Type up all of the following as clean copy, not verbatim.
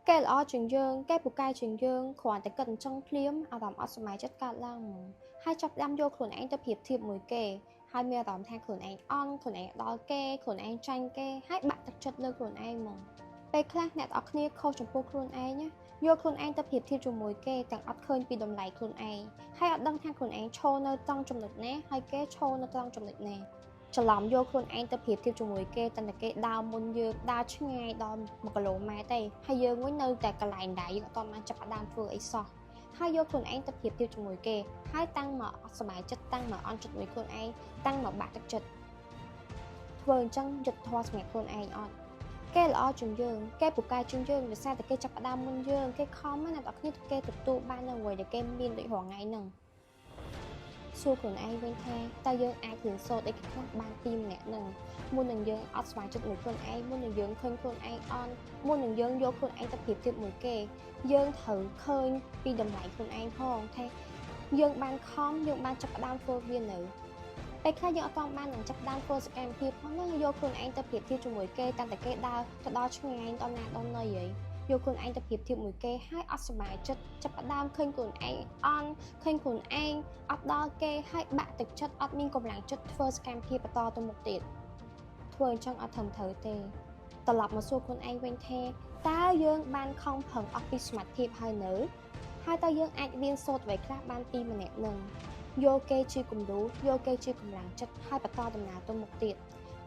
គេល្អជាងយើងគេពូកែជាងយើងគ្រាន់តែគិតអញ្ចឹងភ្លាមអារម្មណ៍អត់សម័យចិត្តកើតឡើងហើយចាប់ផ្ដើមយកខ្លួនឯងទៅប្រៀបធៀបមួយគេហើយមានអារម្មណ៍ថាខ្លួនឯងអន់ខ្លួនឯងដល់គេខ្លួនឯងចាញ់គេហើយបាក់ទឹកចិត្តលើខ្លួនឯងហ្មងពេលខ្លះអ្នកទាំងអស់គ្នាខុសចំពោះខ្លួនឯងយកខ្លួនឯងទៅប្រៀបធៀបជាមួយគេទាំងអត់ឃើញពីតម្លៃខ្លួនឯងហើយអត់ដឹងថាខ្លួនឯងឈរនៅត្រង់ចំណុចណាហើយគេឈរនៅត្រង់ចំណុចណាច្រឡំយកខ្លួនឯងទៅប្រៀបធៀបជាមួយគេតែគេដើរមុនយើងដើរឆ្ងាយដល់1គីឡូម៉ែត្រទេហើយយើងវិញនៅតែកន្លែងដែរយើងអត់ទាន់បានចាប់ផ្ដើមធ្វើអីសោះហើយយកខ្លួនឯងទៅប្រៀបធៀបជាមួយគេហើយតាំងមកអត់សុបាយចិត្តតាំងមកអន់ចិត្តមួយខ្លួនឯងតាំងមកបាក់ទឹកចិត្តធ្វើអញ្ចឹងយុត្តិធម៌សម្រាប់ខ្លួនឯងអត់គេល្អជាងយើងគេពូកែជាងយើងដោយសារតែគេចាប់ផ្ដើមមុនយើងគេខំណាស់អ្នកនរគ្នាគេទទួលបាននៅអ្វីដែលគេមានដូចរាល់ថ្ងៃហ្នឹងសួរខ្លួនឯងវិញថាតើយើងអាចរៀនសូត្រអីខ្លះបានពីម្នាក់ហ្នឹងមុននឹងយើងអត់ស្វែងចិត្តមួយខ្លួនឯងមុននឹងយើងឃើញខ្លួនឯងអន់មុននឹងយើងយកខ្លួនឯងទៅប្រៀបធៀបមួយគេយើងត្រូវឃើញពីតម្លៃខ្លួនឯងផងថាយើងបានខំយើងបានចាប់ផ្ដើមធ្វើវានៅពេលខ្លះយើងអត់ទាន់បាននឹងចាប់ផ្ដើមធ្វើសកម្មភាពផងណាយកខ្លួនឯងទៅប្រៀបធៀបជាមួយគេតាំងតែគេដើរទៅដល់ឆ្ងាយដល់ណាដល់ណីហីយកខ្លួនឯងទៅប្រៀបធៀបមួយគេហើយអត់សុបាយចិត្តចាប់ផ្ដើមឃើញខ្លួនឯងអន់ឃើញខ្លួនឯងអត់ដល់គេហើយបាក់ទឹកចិត្តអត់មានកម្លាំងចិត្តធ្វើសកម្មភាពបន្តទៅមុខទៀតធ្វើអញ្ចឹងអត់ត្រឹមត្រូវទេត្រឡប់មកសួរខ្លួនឯងវិញថាតើយើងបានខំប្រឹងអស់ពីសមត្ថភាពហើយនៅហើយតើយើងអាចរៀនសូត្រអ្វីខ្លះបានពីម្នាក់នឹងយកគេជាគំរូយកគេជាកម្លាំងចិត្តហើយបន្តដំណើរទៅមុខទៀត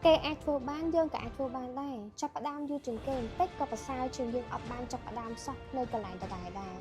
គេអាចធ្វើបានយើងក៏អាចធ្វើបានដែរចាប់ផ្ដើមយូរជាងគេបន្តិចក៏ប្រសើរជាងយើងអត់បានចាប់ផ្ដើមសោះនៅកន្លែងដដែលដែរ